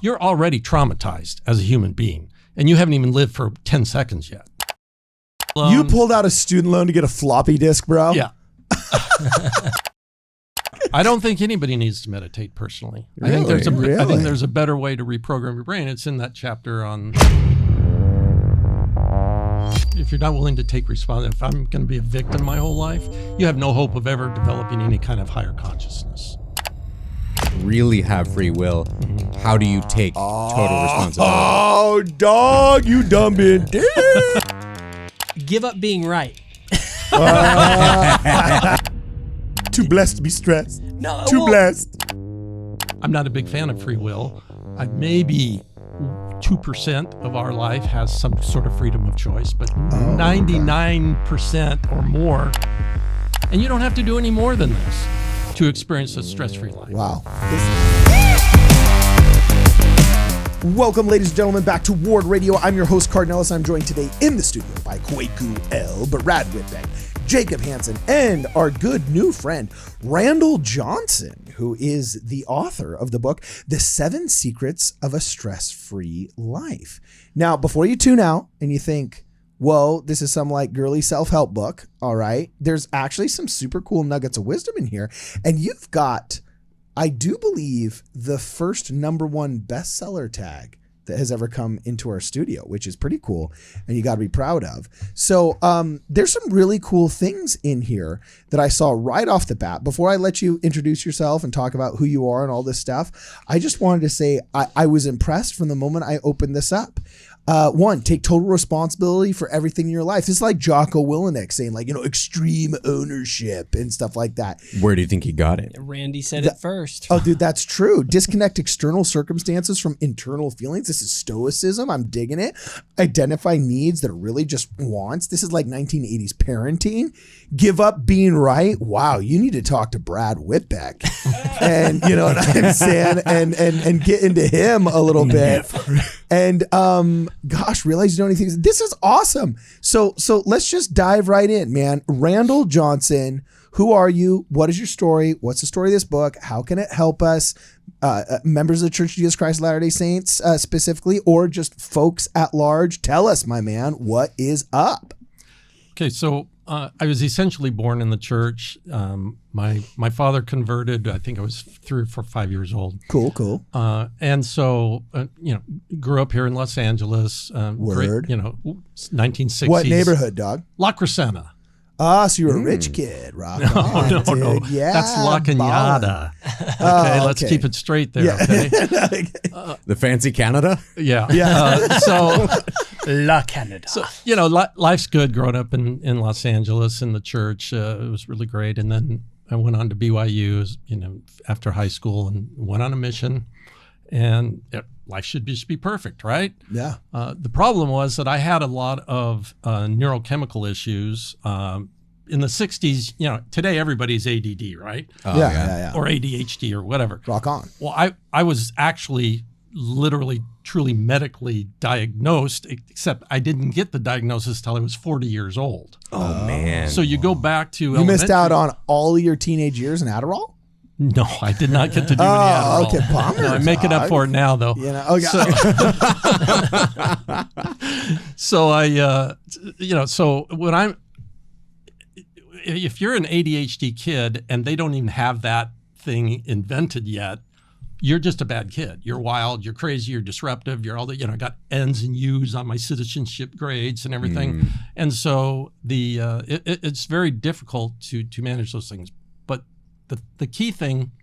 you're already traumatized as a human being, and you haven't even lived for 10 seconds yet. You pulled out a student loan to get a floppy disk, bro? Yeah. I don't think anybody needs to meditate personally. Really? I think there's a better way to reprogram your brain. It's in that chapter on if you're not willing to take responsibility. If I'm going to be a victim my whole life, you have no hope of ever developing any kind of higher consciousness. Really have free will. How do you take total responsibility? Oh, dog, you dumb bitch. Give up being right. Too blessed to be stressed. No, Too blessed. I'm not a big fan of free will. Maybe 2% of our life has some sort of freedom of choice, but 99% or more. And you don't have to do any more than this to experience a stress-free life. Wow. Welcome, ladies and gentlemen, back to Ward Radio. I'm your host, Cardinellis. I'm joined today in the studio by Kwaku L, Brad Whitbeck, Jacob Hansen, and our good new friend, Randall Johnson, who is the author of the book, The 7 Secrets of a Stress-Free Life. Now, before you tune out and you think, whoa, this is some like girly self-help book, all right, there's actually some super cool nuggets of wisdom in here. And you've got, I do believe, the first #1 bestseller tag that has ever come into our studio, which is pretty cool and you got to be proud of. So there's some really cool things in here that I saw right off the bat. Before I let you introduce yourself and talk about who you are and all this stuff, I just wanted to say I was impressed from the moment I opened this up. 1, take total responsibility for everything in your life. This is like Jocko Willenick saying, like, extreme ownership and stuff like that. Where do you think he got it? Randy said it first. Oh, dude, that's true. Disconnect external circumstances from internal feelings. This is stoicism. I'm digging it. Identify needs that are really just wants. This is like 1980s parenting. Give up being right. Wow, you need to talk to Brad Whitbeck. And you know what I'm saying? And get into him a little bit. And gosh, realize you know anything. This is awesome. So let's just dive right in, man. Randall Johnson, who are you? What is your story? What's the story of this book? How can it help us? Members of the Church of Jesus Christ of Latter-day Saints specifically, or just folks at large? Tell us, my man, what is up? Okay, so I was essentially born in the church. My father converted. I think I was 3 or 4, 5 years old. Cool. And so grew up here in Los Angeles. Word. 1960s. What neighborhood, dog? La Crescenta. Ah, so you're a rich kid, rock on, No. dude. Yeah, That's La Cañada. Okay, let's keep it straight there. Yeah. Okay. The fancy Canada? Yeah. La Canada. So, life's good growing up in Los Angeles in the church. It was really great. And then I went on to BYU, after high school and went on a mission. And life should just be perfect, right? Yeah. The problem was that I had a lot of neurochemical issues. In the 60s, today everybody's ADD, right? Oh, Yeah. Or ADHD or whatever. Rock on. Well, I was actually literally, truly medically diagnosed, except I didn't get the diagnosis till I was 40 years old. Oh, man. So you go back to You missed out on all of your teenage years in Adderall? No, I did not get to do any Adderall. Okay, bummer. No, I'm making up for it now, though. Okay. So so when if you're an ADHD kid and they don't even have that thing invented yet, you're just a bad kid. You're wild, you're crazy, you're disruptive, you're all the, I got N's and U's on my citizenship grades and everything. And so it's very difficult to manage those things. But the key thing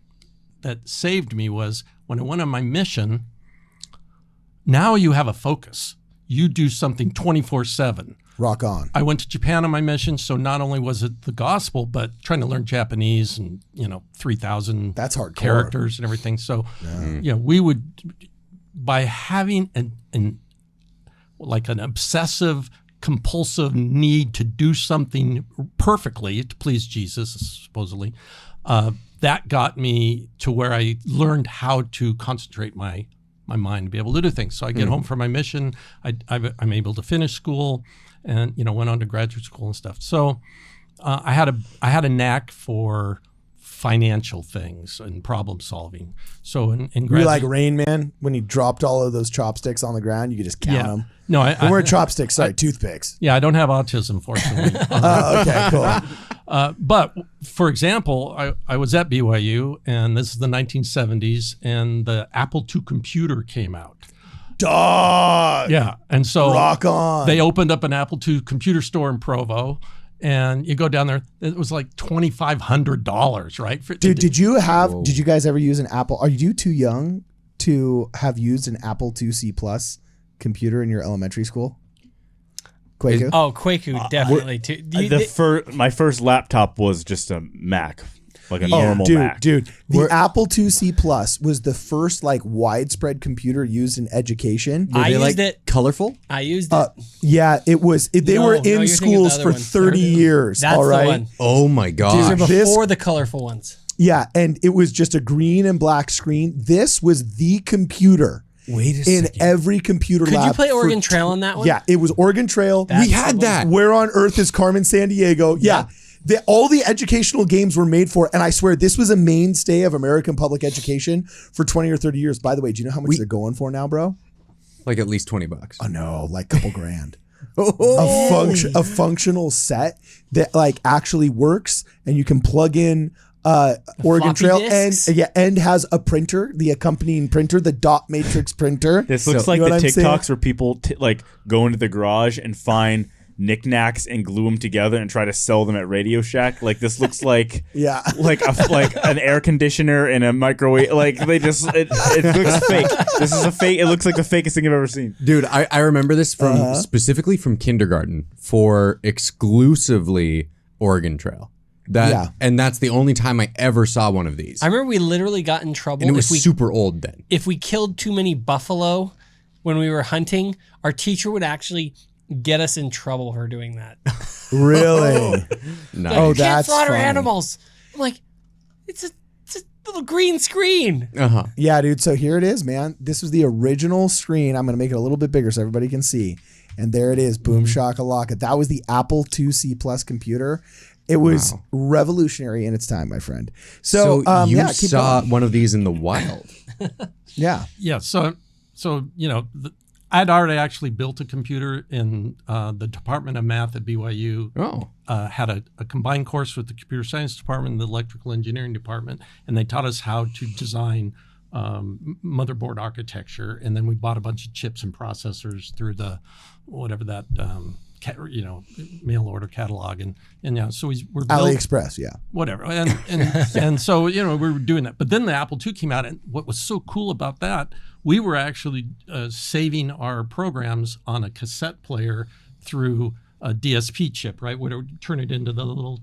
that saved me was when I went on my mission, now you have a focus. You do something 24/7. Rock on. I went to Japan on my mission, so not only was it the gospel, but trying to learn Japanese and 3,000 That's hardcore. characters and everything. So we would, by having an obsessive compulsive need to do something perfectly to please Jesus, supposedly, that got me to where I learned how to concentrate my mind to be able to do things. So I get home from my mission, I'm able to finish school, and went on to graduate school and stuff. So I had a knack for financial things and problem solving. So in Were you like graduate- Rain Man when he dropped all of those chopsticks on the ground? You could just count them. No, They weren't chopsticks, sorry, toothpicks. yeah, I don't have autism, fortunately. Okay, cool. But for example, I was at BYU, and this is the 1970s, and the Apple II computer came out. Dog. Yeah, and so Rock on. they opened up an Apple II computer store in Provo, and you go down there. It was like $2,500, right? Dude, did you guys ever use an Apple? Are you too young to have used an Apple II C+ computer in your elementary school? Quaku? Oh, Quaku, definitely. Too. My first laptop was just a Mac, like a normal Mac. Dude, the Apple II C+ was the first like widespread computer used in education. I used it. Colorful? I used it. Yeah, it was. They No, were no, in you're thinking of the schools other for one. 30 years. That's all right. the one. Oh my gosh. Dude, Before the colorful ones. Yeah, and it was just a green and black screen. This was the computer Wait a in second. every computer Could lab. you play for Oregon Trail on that one? Yeah, it was Oregon Trail. That's We had the that. Where on Earth is Carmen San Diego? Yeah. All the educational games were made for, and I swear this was a mainstay of American public education for 20 or 30 years. By the way, do you know how much they're going for now, bro? Like at least $20. Oh no, like a couple grand. A functional set that like actually works, and you can plug in Oregon floppy Trail disks? and has a printer, the accompanying printer, the dot matrix printer. This looks You like know the what I'm saying? TikToks where people like go into the garage and find knickknacks and glue them together and try to sell them at Radio Shack. Like this looks like Yeah. like an air conditioner and a microwave. Like they just it looks fake. This is a fake. It looks like the fakest thing I've ever seen. Dude, I remember this from specifically from kindergarten for exclusively Oregon Trail. And that's the only time I ever saw one of these. I remember we literally got in trouble and it was if we super old then. if we killed too many buffalo when we were hunting. Our teacher would actually get us in trouble for doing that. Really? Nice. Oh, You can't that's slaughter funny. animals. I'm like, it's a little green screen. Uh-huh. Yeah, dude. So here it is, man. This was the original screen. I'm going to make it a little bit bigger so everybody can see. And there it is. Boom, shakalaka. That was the Apple II C+ computer. It was revolutionary in its time, my friend. So, you yeah, keep saw going. one of these in the wild. Yeah. Yeah, so you know, I'd already actually built a computer in the Department of Math at BYU. Oh. Had a combined course with the computer science department and the electrical engineering department, and they taught us how to design motherboard architecture. And then we bought a bunch of chips and processors through the whatever that mail order catalog, and yeah, so we're AliExpress, yeah. whatever, and so we were doing that. But then the Apple II came out, and what was so cool about that, we were actually saving our programs on a cassette player through a DSP chip, right? Where it would turn it into the little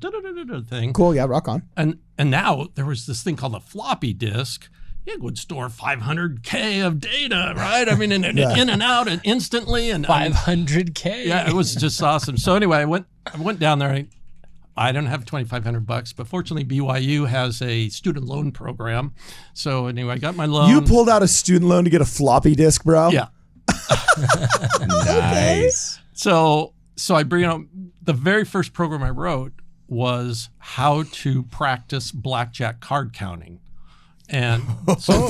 thing. Cool, yeah, rock on. And now there was this thing called a floppy disk. It would store 500K of data, right? I mean, in and out and instantly. And 500K. yeah, it was just awesome. So anyway, I went down there. I don't have $2,500, but fortunately BYU has a student loan program. So anyway, I got my loan. You pulled out a student loan to get a floppy disk, bro? Yeah. Nice. So I bring out the very first program I wrote was how to practice blackjack card counting. And so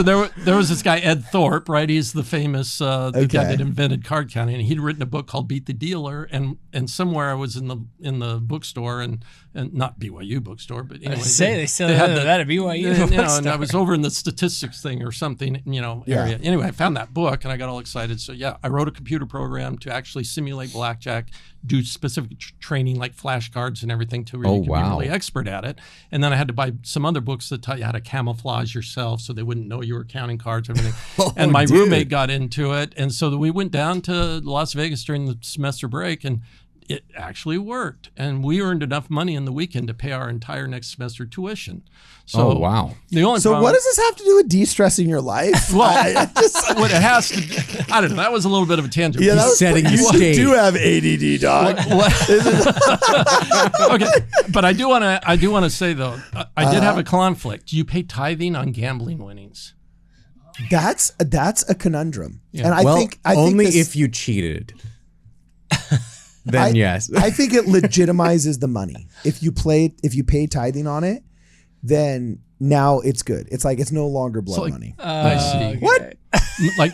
there was this guy, Ed Thorpe, right? He's the famous the guy that invented card counting. And he'd written a book called Beat the Dealer. And somewhere I was in the bookstore and not BYU bookstore, but anyway, They still have that at BYU. and I was over in the statistics thing or something, area. Anyway, I found that book and I got all excited. So yeah, I wrote a computer program to actually simulate blackjack, do specific training like flashcards and everything to really be really expert at it. And then I had to buy some other books that taught you how to camouflage yourself so they wouldn't know you were counting cards and everything. And my roommate got into it. And so we went down to Las Vegas during the semester break, and it actually worked. And we earned enough money in the weekend to pay our entire next semester tuition. So Oh, wow. The only So problem, what does this have to do with de-stressing your life? well, what it has to, I don't know. That was a little bit of a tangent. Yeah, that was setting the you stage. do have ADD, dog. Okay, but I do want to say though, I did have a conflict. Do you pay tithing on gambling winnings? That's a conundrum. Yeah. And I Well, think only this- if you cheated. then yes. I think it legitimizes the money. If you pay tithing on it, then now it's good. It's like it's no longer blood money. I see. What? Like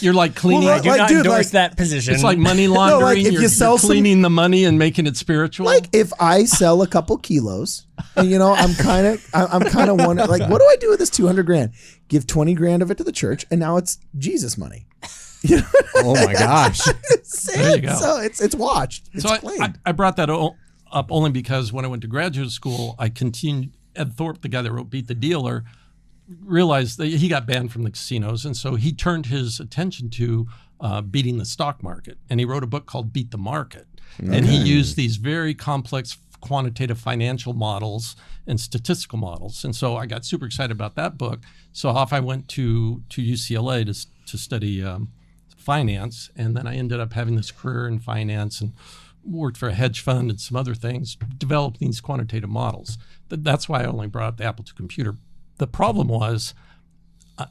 you're like cleaning. Well, I do not dude, endorse that position. It's like money laundering. if you're, you sell you're cleaning the money and making it spiritual. Like if I sell a couple kilos, and I'm kind of wondering, like, what do I do with this 200 grand? Give 20 grand of it to the church, and now it's Jesus money. You know? Oh my gosh. There you go. So it's watched. It's so claimed. I brought that up only because when I went to graduate school, I continued. Ed Thorpe, the guy that wrote Beat the Dealer, realized that he got banned from the casinos, and so he turned his attention to beating the stock market, and he wrote a book called Beat the Market. And he used these very complex quantitative financial models and statistical models. And so I got super excited about that book. So off I went to UCLA to study finance, and then I ended up having this career in finance and worked for a hedge fund and some other things, developing these quantitative models. That's why I only brought up the Apple II computer. The problem was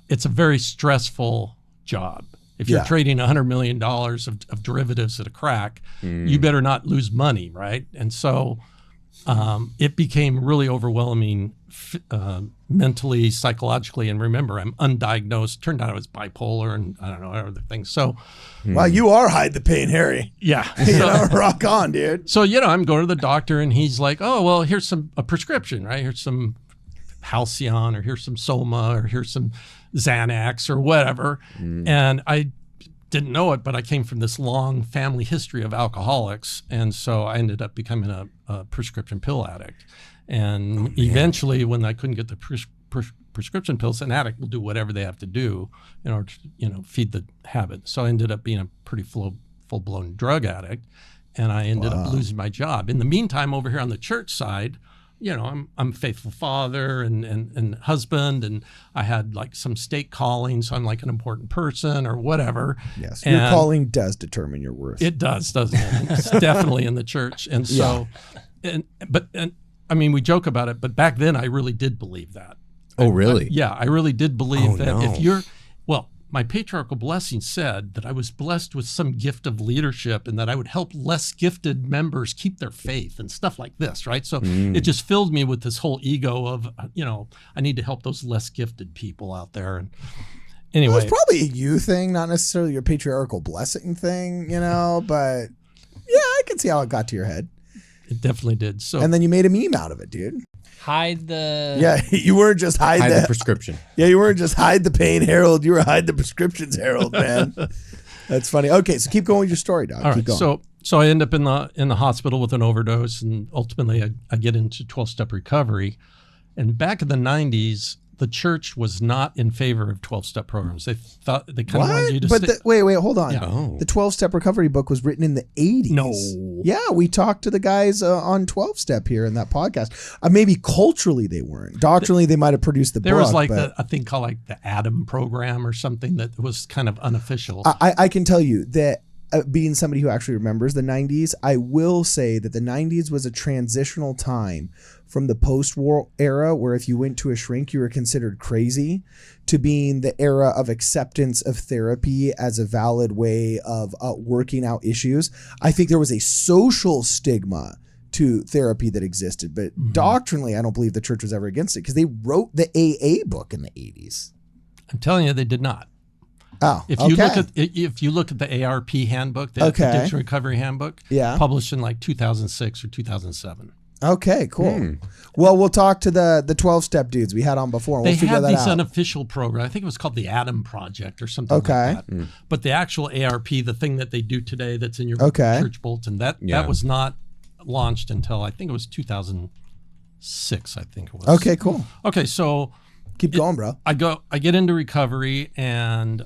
it's a very stressful job. If you're trading $100 million of derivatives at a crack, you better not lose money, right? And so it became really overwhelming mentally, psychologically. And remember, I'm undiagnosed. Turned out I was bipolar and I don't know, other things. So, wow, you are hide the pain, Harry. Yeah. Rock on, dude. So, I'm going to the doctor and he's like, oh, well, here's a prescription, right? Here's some Halcyon, or here's some Soma, or here's some Xanax or whatever. And I didn't know it, but I came from this long family history of alcoholics. And so I ended up becoming a prescription pill addict. And eventually, when I couldn't get the prescription pills, an addict will do whatever they have to do in order to, feed the habit. So I ended up being a pretty full-blown drug addict, and I ended up losing my job. In the meantime, over here on the church side, I'm a faithful father and husband, and I had like some stake calling, so I'm like an important person or whatever. Yes, your calling does determine your worth. It does, doesn't it? It's definitely in the church, and so, but I mean, we joke about it, but back then I really did believe that. Oh, really? I really did believe that no. if my patriarchal blessing said that I was blessed with some gift of leadership and that I would help less gifted members keep their faith and stuff like this, right? So it just filled me with this whole ego of, I need to help those less gifted people out there. And anyway. Well, it's probably a you thing, not necessarily your patriarchal blessing thing, but yeah, I can see how it got to your head. It definitely did. So, and then you made a meme out of it, dude. Hide the... Yeah, you weren't just hide the prescription. Yeah, you weren't just hide the pain, Harold. You were hide the prescriptions, Harold, man. That's funny. Okay, so keep going with your story, Doc. All keep right, going. So I end up in the hospital with an overdose, and ultimately I get into 12-step recovery. And back in the 90s, the church was not in favor of 12-step programs. They thought they kind of wanted you to stay. Wait, hold on. Yeah. Oh. The 12-step recovery book was written in the 80s. No. Yeah, we talked to the guys on 12-step here in that podcast. Maybe culturally they weren't. Doctrinally, they might have produced the book. There was like a thing called like the Adam program or something that was kind of unofficial. I can tell you that being somebody who actually remembers the 90s, I will say that the 90s was a transitional time from the post-war era, where if you went to a shrink, you were considered crazy, to being the era of acceptance of therapy as a valid way of working out issues. I think there was a social stigma to therapy that existed, but doctrinally, I don't believe the church was ever against it, because they wrote the AA book in the 80s. I'm telling you, they did not. Oh, if you look at the ARP handbook, the Addiction Recovery Handbook, published in like 2006 or 2007. Okay, cool. Well, we'll talk to the 12-step dudes we had on before, and we'll figure that out. They had these unofficial programs. I think it was called the Adam Project or something like that. But the actual ARP, the thing that they do today that's in your church bulletin, that was not launched until I think it was 2006, I think it was. Okay, cool. Okay, so... Keep going, bro. I get into recovery, and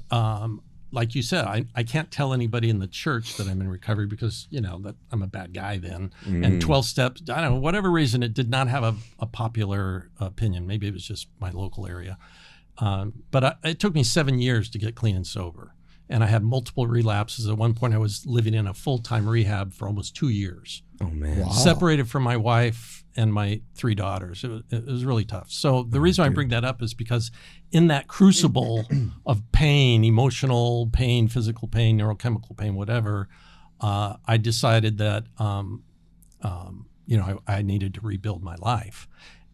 like you said, I can't tell anybody in the church that I'm in recovery because, that I'm a bad guy then. And 12 steps, I don't know, whatever reason, it did not have a popular opinion. Maybe it was just my local area. But it took me 7 years to get clean and sober. And I had multiple relapses. At one point, I was living in a full-time rehab for almost 2 years. Oh, man. Wow. Separated from my wife and my 3 daughters. It was really tough. So the reason I bring that up is because in that crucible of pain, emotional pain, physical pain, neurochemical pain, whatever, I decided that I needed to rebuild my life.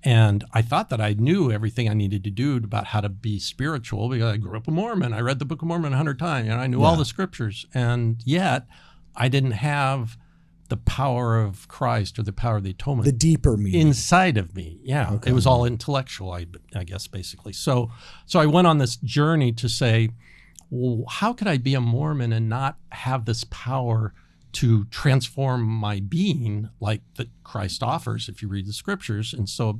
And I thought that I knew everything I needed to do about how to be spiritual because I grew up a Mormon. I read the Book of Mormon 100 times, and I knew all the scriptures. And yet, I didn't have the power of Christ or the power of the atonement. The deeper meaning. Inside of me. Yeah. Okay. It was all intellectual, I guess, basically. So I went on this journey to say, well, how could I be a Mormon and not have this power to transform my being like that Christ offers if you read the scriptures? And so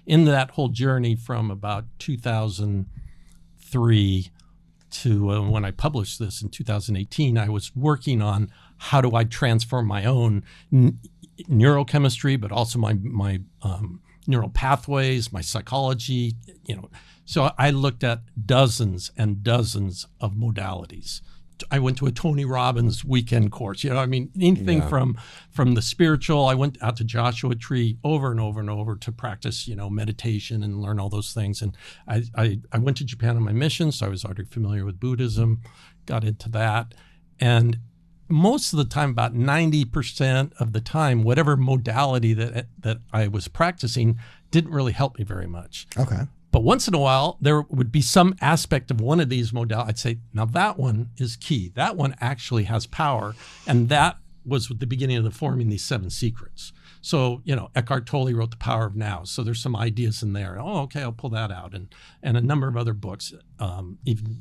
in that whole journey from about 2003 to when I published this in 2018, I was working on how do I transform my own neurochemistry, but also my neural pathways, my psychology, So I looked at dozens and dozens of modalities. I went to a Tony Robbins weekend course. Anything from the spiritual. I went out to Joshua Tree over and over and over to practice, meditation and learn all those things. And I went to Japan on my mission, so I was already familiar with Buddhism, got into that. And most of the time, about 90% of the time, whatever modality that I was practicing didn't really help me very much. Okay. But once in a while, there would be some aspect of one of these modalities. I'd say, now that one is key. That one actually has power. And that was the beginning of the forming these 7 secrets. So, Eckhart Tolle wrote The Power of Now. So there's some ideas in there. Oh, okay, I'll pull that out. And a number of other books,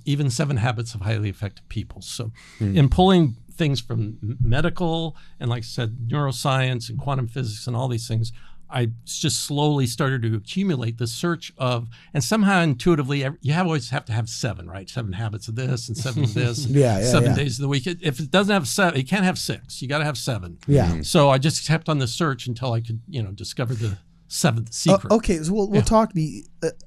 even 7 Habits of Highly Effective People. So in pulling things from medical and, like I said, neuroscience and quantum physics and all these things, I just slowly started to accumulate the search of, and somehow intuitively, always have to have 7, right? 7 habits of this and 7 of this, and 7 days of the week. If it doesn't have 7, it can't have 6. You got to have 7. Yeah. So I just kept on the search until I could, discover the 7th secret. Okay, so we'll talk.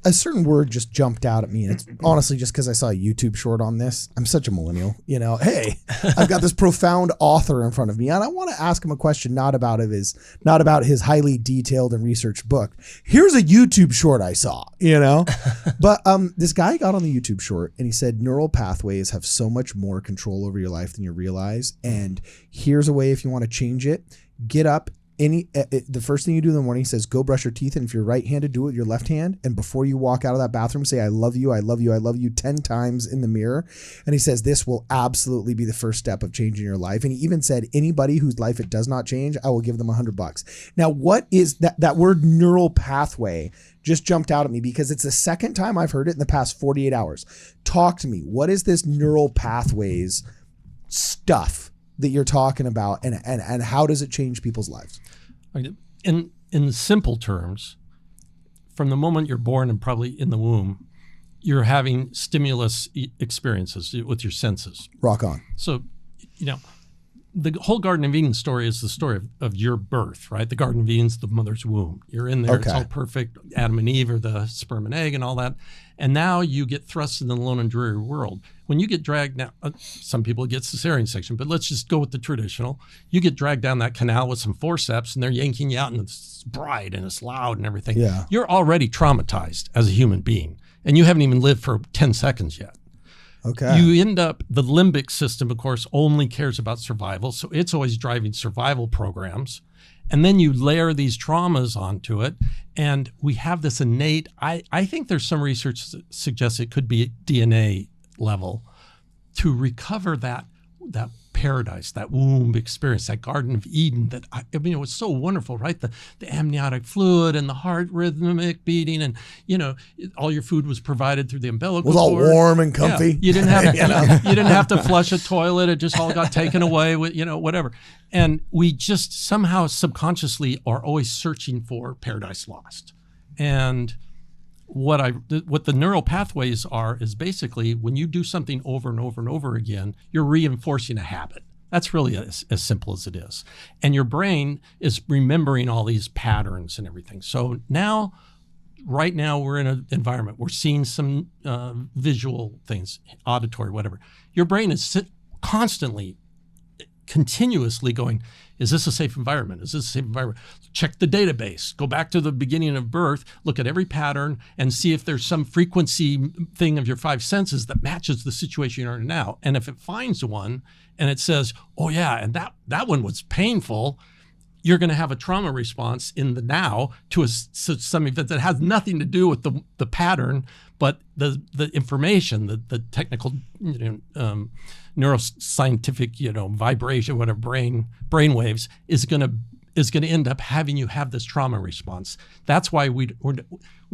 A certain word just jumped out at me, and it's honestly just because I saw a YouTube short on this. I'm such a millennial, Hey, I've got this profound author in front of me, and I want to ask him a question, not about his highly detailed and researched book. Here's a YouTube short I saw, But this guy got on the YouTube short, and he said neural pathways have so much more control over your life than you realize, and here's a way if you want to change it. Get up. The first thing you do in the morning, he says, go brush your teeth. And if you're right-handed, do it with your left hand. And before you walk out of that bathroom, say, I love you, I love you, I love you 10 times in the mirror. And he says, this will absolutely be the first step of changing your life. And he even said, anybody whose life it does not change, I will give them $100. Now, what is that word neural pathway just jumped out at me because it's the second time I've heard it in the past 48 hours. Talk to me. What is this neural pathways stuff that you're talking about, and how does it change people's lives? In simple terms, from the moment you're born and probably in the womb, you're having stimulus experiences with your senses. Rock on. So, the whole Garden of Eden story is the story of your birth, right? The Garden of Eden's the mother's womb. You're in there. Okay. It's all perfect. Adam and Eve are the sperm and egg and all that. And now you get thrust into the lone and dreary world. When you get dragged now, some people get cesarean section, but let's just go with the traditional. You get dragged down that canal with some forceps and they're yanking you out and it's bright and it's loud and everything. Yeah. You're already traumatized as a human being and you haven't even lived for 10 seconds yet. Okay. You end up, the limbic system, of course, only cares about survival. So it's always driving survival programs. And then you layer these traumas onto it. And we have this innate, I think there's some research that suggests it could be DNA level to recover that paradise, that womb experience, that Garden of Eden that, it was so wonderful, right? The amniotic fluid and the heart rhythmic beating and, all your food was provided through the umbilical cord. It was all warm and comfy. Yeah, you didn't have, you didn't have to flush a toilet. It just all got taken away with, whatever. And we just somehow subconsciously are always searching for paradise lost. And what the neural pathways are is basically when you do something over and over and over again, you're reinforcing a habit. That's really as simple as it is. And your brain is remembering all these patterns and everything. So right now we're in an environment, we're seeing some visual things, auditory, whatever. Your brain is constantly continuously going, is this a safe environment? Is this a safe environment? Check the database. Go back to the beginning of birth, look at every pattern, and see if there's some frequency thing of your five senses that matches the situation you're in now. And if it finds one and it says, oh yeah, and that one was painful, you're going to have a trauma response in the now to some event that has nothing to do with the pattern, but the information, the technical, neuroscientific, vibration, whatever, brain waves is going to end up having you have this trauma response. That's why we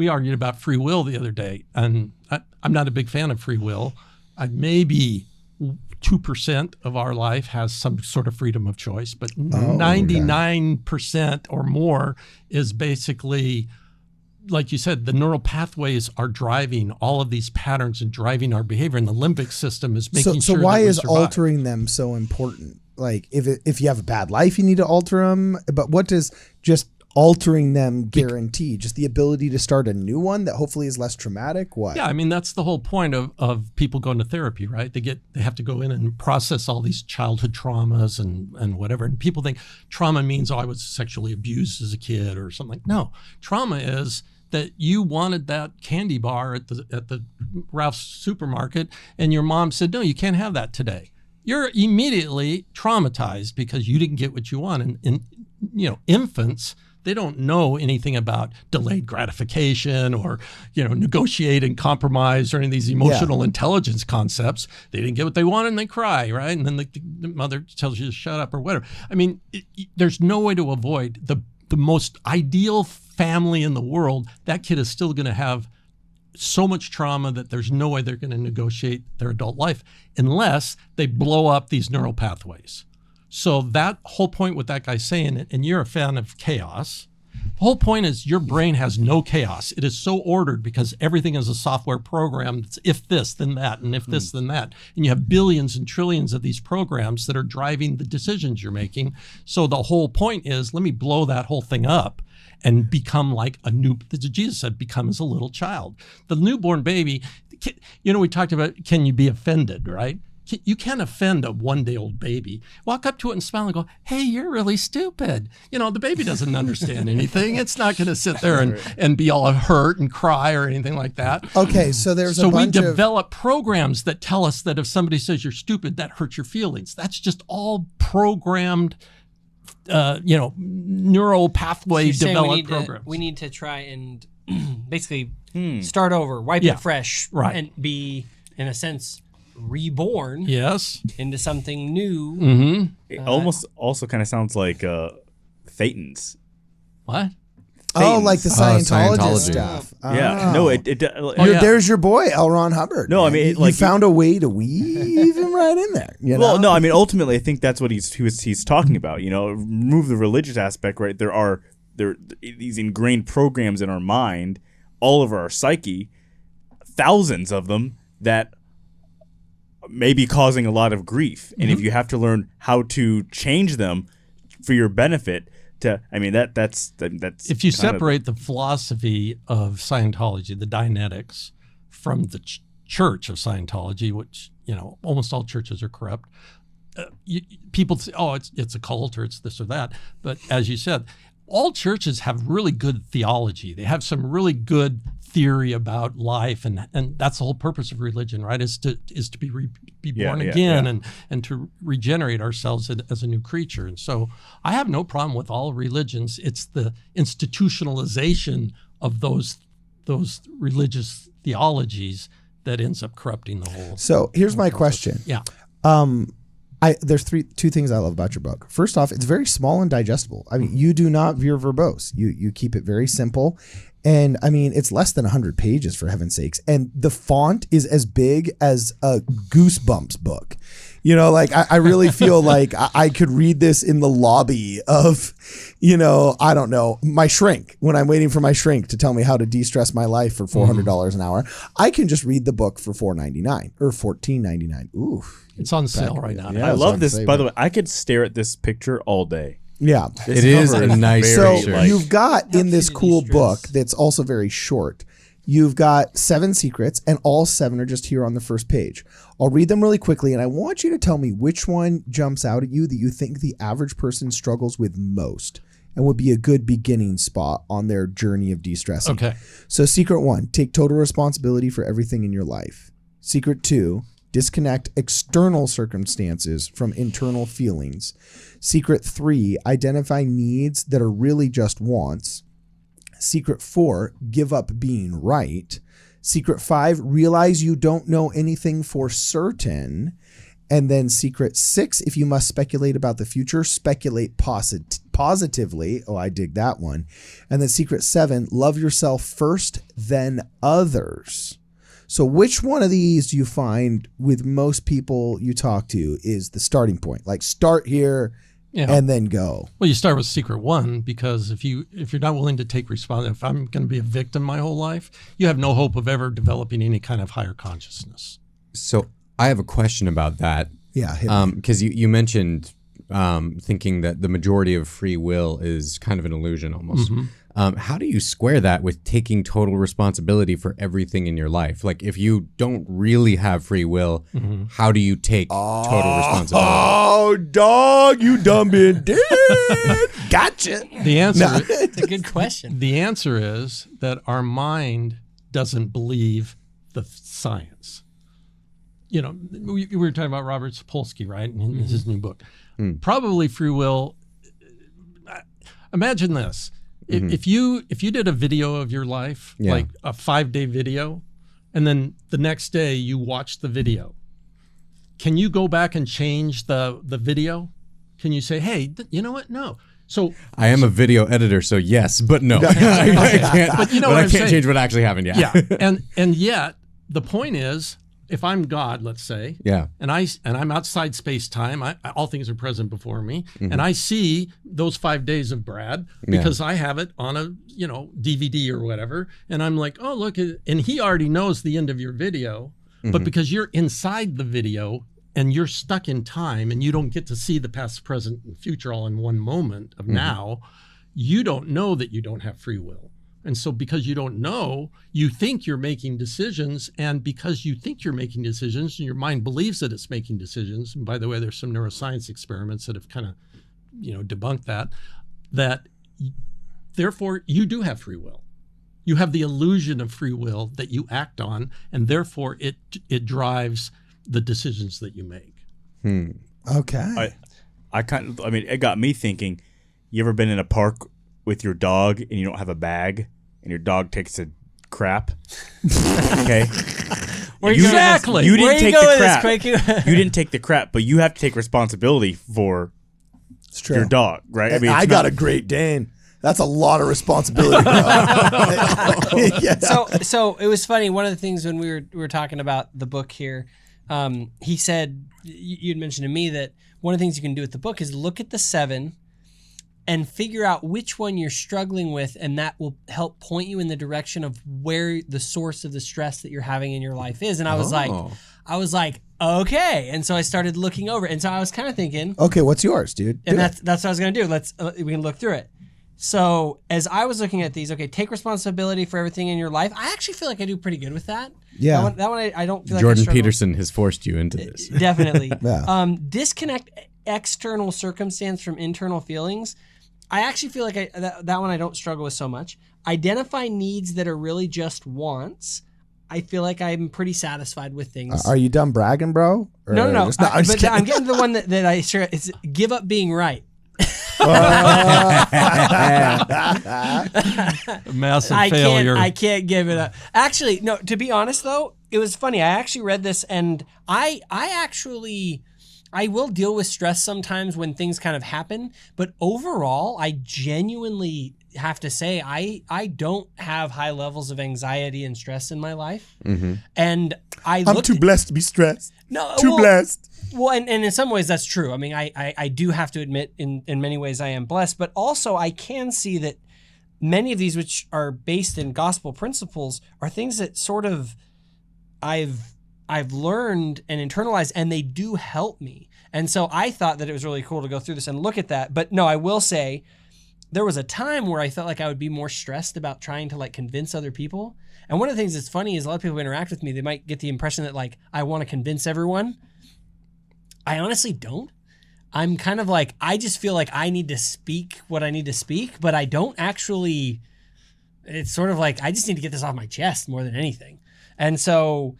argued about free will the other day, and I'm not a big fan of free will. Maybe 2% of our life has some sort of freedom of choice, but 99% or more is basically, like you said, the neural pathways are driving all of these patterns and driving our behavior, and the limbic system is making sure. So why that we is survive. altering them so important? Like, if you have a bad life, you need to alter them. But what does just altering them guarantee? Just the ability to start a new one that hopefully is less traumatic? What? Yeah, I mean, that's the whole point of people going to therapy, right? They have to go in and process all these childhood traumas and whatever. And people think trauma means, I was sexually abused as a kid or something. No, trauma is that you wanted that candy bar at the Ralph's supermarket, and your mom said, no, you can't have that today. You're immediately traumatized because you didn't get what you want. And infants, they don't know anything about delayed gratification or, negotiate and compromise or any of these emotional intelligence concepts. They didn't get what they wanted and they cry, right? And then the mother tells you to shut up or whatever. I mean, there's no way to avoid the most ideal family in the world. That kid is still going to have so much trauma that there's no way they're going to negotiate their adult life unless they blow up these neural pathways. So that whole point with that guy saying, and you're a fan of chaos, the whole point is your brain has no chaos. It is so ordered because everything is a software program. It's if this, then that, and if this, then that. And you have billions and trillions of these programs that are driving the decisions you're making. So the whole point is, let me blow that whole thing up and become like Jesus said, become as a little child. The newborn baby, we talked about, can you be offended, right? You can't offend a one-day-old baby. Walk up to it and smile and go, hey, you're really stupid. The baby doesn't understand anything. It's not going to sit there and be all hurt and cry or anything like that. Okay, so we develop programs that tell us that if somebody says you're stupid, that hurts your feelings. That's just all programmed, neural pathway developed programs. We need to try and basically start over, wipe it fresh, right, and be, in a sense, reborn into something new. Mm-hmm. It almost also kind of sounds like Thetans. What? Oh, like the Scientology Scientology stuff. Yeah. No, There's your boy, L. Ron Hubbard. No, man. I mean, you found a way to weave him right in there. Well, no, I mean, ultimately, I think that's what he's talking about. Remove the religious aspect, right? There are these ingrained programs in our mind, all over our psyche, thousands of them that may be causing a lot of grief. And if you have to learn how to change them for your benefit, that's if you separate the philosophy of Scientology, the Dianetics, from the church of Scientology, which almost all churches are corrupt. People say, oh, it's a cult or it's this or that. But as you said, all churches have really good theology. They have some really good theory about life, and that's the whole purpose of religion, right? Is to be born again and to regenerate ourselves as a new creature. And so I have no problem with all religions. It's the institutionalization of those religious theologies that ends up corrupting the whole. So here's my question. Yeah. There's two things I love about your book. First off, it's very small and digestible. I mean, you do not veer verbose. You keep it very simple. And I mean, it's less than 100 pages, for heaven's sakes. And the font is as big as a Goosebumps book. I really feel like I could read this in the lobby of, I don't know, my shrink, when I'm waiting for my shrink to tell me how to de-stress my life for $400 an hour. I can just read the book for $4.99 or $14.99. Ooh. It's on sale right now. Yeah, I love this. By the way, I could stare at this picture all day. Yeah. It is a nice So picture. you've got in this cool book that's also very short, You've got 7 secrets, and all 7 are just here on the first page. I'll read them really quickly, and I want you to tell me which one jumps out at you that you think the average person struggles with most and would be a good beginning spot on their journey of de-stressing. Okay. So secret 1, take total responsibility for everything in your life. Secret 2, disconnect external circumstances from internal feelings. Secret 3, identify needs that are really just wants. Secret 4, give up being right. Secret 5, realize you don't know anything for certain. And then secret 6, if you must speculate about the future, speculate positively. Oh, I dig that one. And then secret 7, love yourself first, then others. So which one of these do you find with most people you talk to is the starting point? Like start here and then go. Well, you start with secret 1 because if you're not willing to take responsibility, if I'm going to be a victim my whole life, you have no hope of ever developing any kind of higher consciousness. So I have a question about that. Yeah. Because you mentioned thinking that the majority of free will is kind of an illusion almost. How do you square that with taking total responsibility for everything in your life? Like if you don't really have free will, how do you take total responsibility? Oh, dog, you dumb dude. Gotcha. The answer It's a good question. The answer is that our mind doesn't believe the science. You know, we were talking about Robert Sapolsky, right? In his new book. Probably free will. Imagine this. If you did a video of your life, like a 5-day video, and then the next day you watch the video, can you go back and change the video? Can you say, hey, you know what? No. So I am a video editor, so yes, but no. I can't, but you know but what I I'm can't saying. change what actually happened. Yeah. And yet the point is, if I'm God, let's say, and I'm outside space time, all things are present before me, and I see those 5 days of Brad because I have it on a DVD or whatever, and I'm like, oh look, and he already knows the end of your video, but because you're inside the video and you're stuck in time and you don't get to see the past, present, and future all in one moment of now, you don't know that you don't have free will. And so because you don't know, you think you're making decisions. And because you think you're making decisions and your mind believes that it's making decisions. And by the way, there's some neuroscience experiments that have kind of, debunked that therefore you do have free will. You have the illusion of free will that you act on. And therefore it drives the decisions that you make. Okay. It got me thinking, you ever been in a park with your dog and you don't have a bag? And your dog takes a crap. Okay. Exactly. You didn't take the crap. This, you didn't take the crap, but you have to take responsibility for your dog, right? And I got a Great Dane. That's a lot of responsibility. So it was funny. One of the things when we were talking about the book here, he said you'd mentioned to me that one of the things you can do with the book is look at the 7. And figure out which one you're struggling with, and that will help point you in the direction of where the source of the stress that you're having in your life is. And I was like, okay. And so I started looking over, and so I was kind of thinking, okay, what's yours, dude? And that's what I was gonna do. We can look through it. So as I was looking at these, okay, take responsibility for everything in your life. I actually feel like I do pretty good with that. Yeah, that one I don't feel like Jordan Peterson has forced you into this. Definitely. Yeah. Disconnect external circumstance from internal feelings. I actually feel like that one I don't struggle with so much. Identify needs that are really just wants. I feel like I'm pretty satisfied with things. Are you done bragging, bro? Or No. I'm getting to the one that I sure is give up being right. Massive failure. I can't give it up. Actually, no, to be honest though, it was funny. I actually read this and I will deal with stress sometimes when things kind of happen, but overall, I genuinely have to say I don't have high levels of anxiety and stress in my life. And I'm too blessed to be stressed. No, too blessed. Well, and in some ways that's true. I mean, I do have to admit in many ways I am blessed, but also I can see that many of these, which are based in gospel principles, are things that sort of I've learned and internalized, and they do help me. And so I thought that it was really cool to go through this and look at that. But no, I will say there was a time where I felt like I would be more stressed about trying to like convince other people. And one of the things that's funny is a lot of people who interact with me, they might get the impression that like I want to convince everyone. I honestly don't. I'm kind of like, I just feel like I need to speak what I need to speak, but I don't actually, it's sort of like, I just need to get this off my chest more than anything. And so,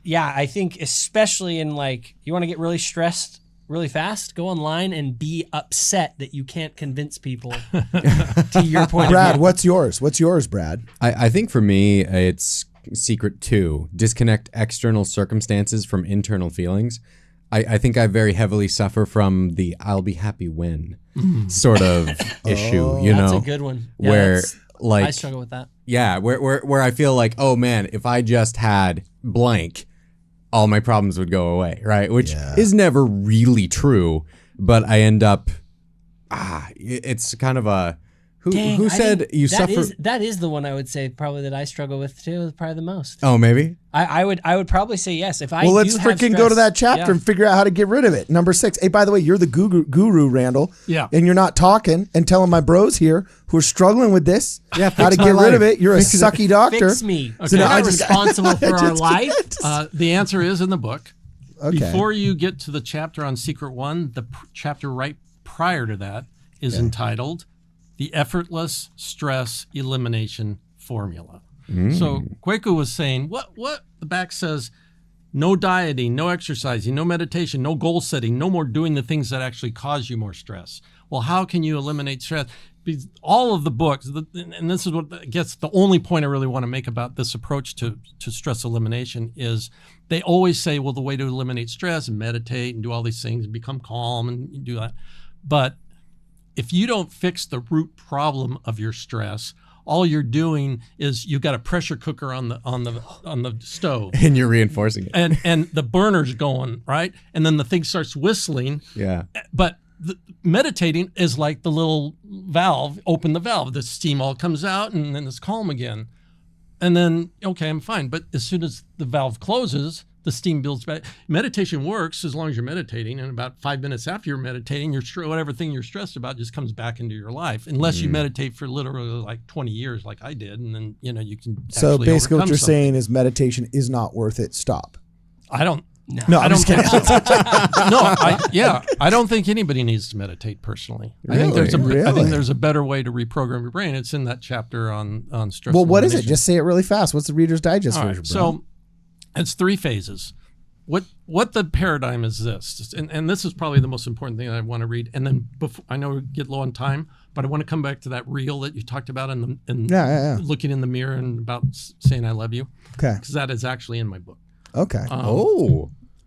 yeah, I think especially in like, you want to get really stressed really fast, go online and be upset that you can't convince people to your point Brad, of view. what's yours? What's yours, Brad? I think for me, it's secret 2, disconnect external circumstances from internal feelings. I think I very heavily suffer from the I'll be happy when sort of issue, you That's know, a good one. Yeah, where like, I struggle with that. yeah, where I feel like, oh man, if I just had blank, all my problems would go away, right? Which is never really true, but I end up, it's kind of a, who said you suffer? That is the one I would say probably that I struggle with too, probably the most. Oh, maybe? I would probably say yes. If I Well, let's do have freaking go to stress- that chapter yeah. and figure out how to get rid of it. Number 6. Hey, by the way, you're the guru, Randall. Yeah. And you're not talking and telling my bros here who are struggling with this how to fix my get rid of life. it. You're a sucky doctor. Fix me. Okay. You're I not just- responsible for our life. The answer is in the book. Okay. Before you get to the chapter on Secret 1, the chapter right prior to that is entitled The Effortless Stress Elimination Formula. So Kwaku was saying, what the back says, no dieting, no exercising, no meditation, no goal setting, no more doing the things that actually cause you more stress. Well, how can you eliminate stress? Because all of the books, and this is what gets the only point I really want to make about this approach to stress elimination is they always say, well, the way to eliminate stress and meditate and do all these things and become calm and do that. But if you don't fix the root problem of your stress, all you're doing is you've got a pressure cooker on the stove. And you're reinforcing it. And the burner's going, right? And then the thing starts whistling. Yeah. But meditating is like the little valve, open the valve, the steam all comes out and then it's calm again. And then, okay, I'm fine. But as soon as the valve closes, the steam builds back. Meditation works as long as you're meditating, and about 5 minutes after you're meditating, whatever thing you're stressed about just comes back into your life, unless you meditate for literally like 20 years like I did, and then, you can So actually basically what overcome you're something. saying is meditation is not worth it. Stop. I don't. No, I I'm don't just think kidding. so. I don't think anybody needs to meditate personally. I think there's Really? I think there's a better way to reprogram your brain. It's in that chapter on stress. Well, what is it? elimination. Just say it really fast. What's the Reader's Digest All version? right, bro? so it's 3 phases. What the paradigm is this, and this is probably the most important thing that I want to read. And then I know we get low on time, but I want to come back to that reel that you talked about and Yeah. looking in the mirror and about saying I love you, Okay. because that is actually in my book. Okay.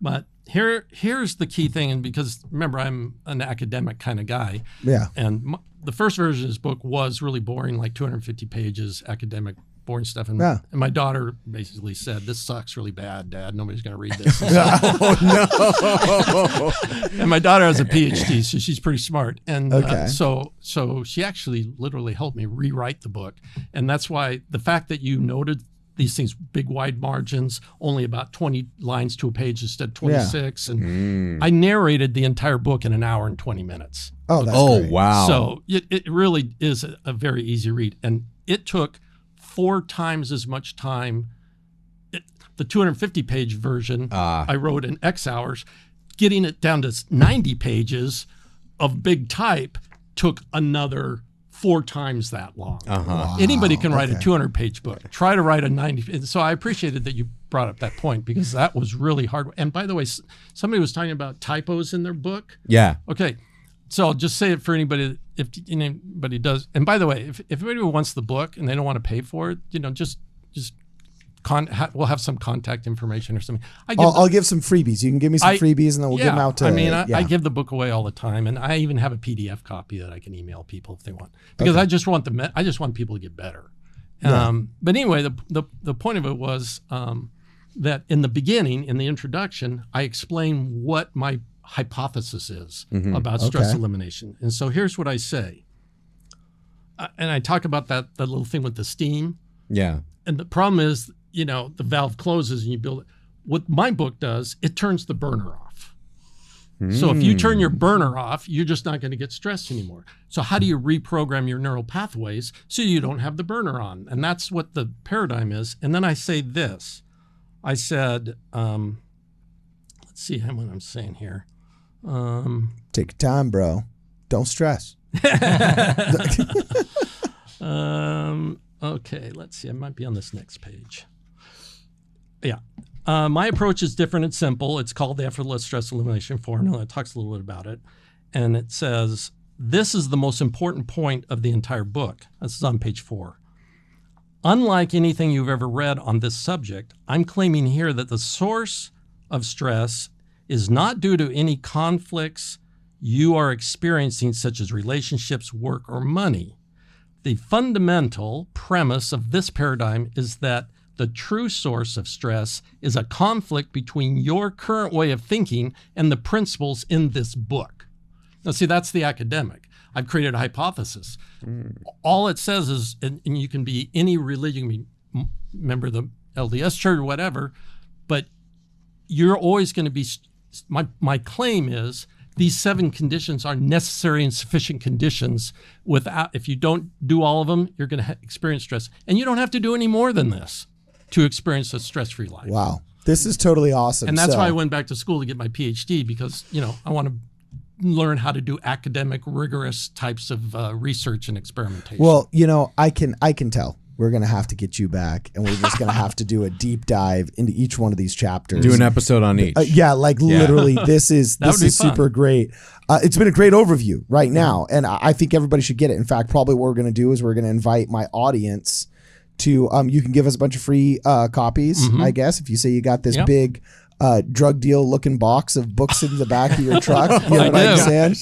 But here's the key thing, and because remember I'm an academic kind of guy, Yeah. and the first version of this book was really boring, like 250 pages, academic, boring stuff. And, Yeah. and my daughter basically said, "This sucks really bad, Dad. Nobody's going to read this." And my daughter has a PhD, so she's pretty smart. And Okay. so she actually literally helped me rewrite the book. And that's why the fact that you noted these things, big wide margins, only about 20 lines to a page instead of 26. And I narrated the entire book in an hour and 20 minutes. Oh, that's great. Wow. So it really is a very easy read. And it took 4 times as much time. The 250-page version I wrote in X hours. Getting it down to 90 pages of big type took another 4 times that long. Anybody can write a 200-page book. Try to write a 90. So I appreciated that you brought up that point, because that was really hard. And by the way, somebody was talking about typos in their book. Yeah. Okay, so I'll just say it for anybody, if anybody does. And by the way, if anybody wants the book and they don't want to pay for it, just we'll have some contact information or something. I'll give some freebies. You can give me some freebies, and then we'll give them out to. I give the book away all the time, and I even have a PDF copy that I can email people if they want, because I just want I just want people to get better. But anyway, the point of it was that in the beginning, in the introduction, I explain what my hypothesis is about stress elimination. And so here's what I say. And I talk about that little thing with the steam. Yeah. And the problem is, the valve closes and you build it. What my book does, it turns the burner off. So if you turn your burner off, you're just not going to get stressed anymore. So how do you reprogram your neural pathways so you don't have the burner on? And that's what the paradigm is. And then I say this. I said, let's see what I'm saying here. Take your time, bro. Don't stress. Okay, let's see. I might be on this next page. Yeah. My approach is different and simple. It's called the Effortless Stress Elimination Formula. It talks a little bit about it. And it says, this is the most important point of the entire book. This is on page 4. Unlike anything you've ever read on this subject, I'm claiming here that the source of stress is not due to any conflicts you are experiencing, such as relationships, work, or money. The fundamental premise of this paradigm is that the true source of stress is a conflict between your current way of thinking and the principles in this book. Now, see, that's the academic. I've created a hypothesis. All it says is, and you can be any religion, you can be member of the LDS church or whatever, but you're always going to be, my claim is, these 7 conditions are necessary and sufficient conditions. If you don't do all of them, you're going to experience stress. And you don't have to do any more than this to experience a stress-free life. Wow. This is totally awesome. And that's why I went back to school to get my PhD, because, I want to learn how to do academic, rigorous types of research and experimentation. Well, I can tell. We're going to have to get you back, and we're just going to have to do a deep dive into each one of these chapters. Do an episode on each. Literally, this is fun. super great. It's been a great overview right now, and I think everybody should get it. In fact, probably what we're going to do is we're going to invite my audience to, you can give us a bunch of free copies, I guess, if you say you got this big drug deal looking box of books in the back of your truck, you know what I'm saying?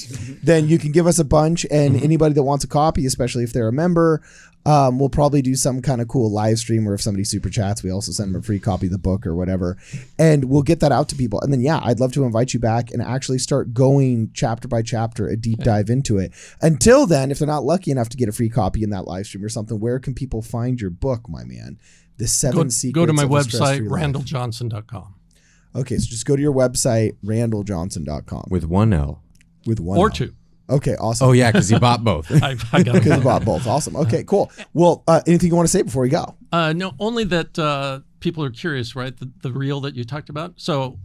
Then you can give us a bunch, and anybody that wants a copy, especially if they're a member, we'll probably do some kind of cool live stream where if somebody super chats, we also send them a free copy of the book or whatever. And we'll get that out to people. And then, I'd love to invite you back and actually start going chapter by chapter, a deep dive into it. Until then, if they're not lucky enough to get a free copy in that live stream or something, where can people find your book, my man? The 7 Secrets Go to my of a Stress-Free website, Life. randalljohnson.com. Okay, so just go to your website, randalljohnson.com. With 1 L. With 1 Or L. 2. Okay, awesome. Oh, yeah, because he bought both. I got Because it. you bought both. Awesome. Okay, cool. Well, anything you want to say before we go? No, only that people are curious, right? The reel that you talked about. So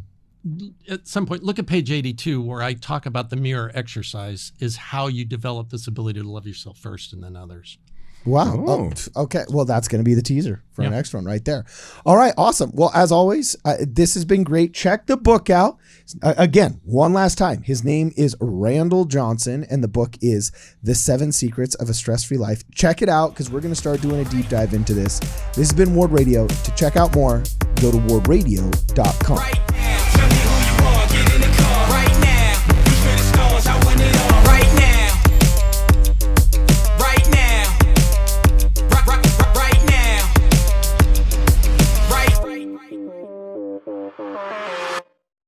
at some point, look at page 82, where I talk about the mirror exercise is how you develop this ability to love yourself first and then others. Wow. Oh, okay. Well, that's going to be the teaser for our next one right there. All right. Awesome. Well, as always, this has been great. Check the book out. Again, one last time. His name is Randall Johnson, and the book is The 7 Secrets of a Stress-Free Life. Check it out, because we're going to start doing a deep dive into this. This has been Ward Radio. To check out more, go to wardradio.com. Right now.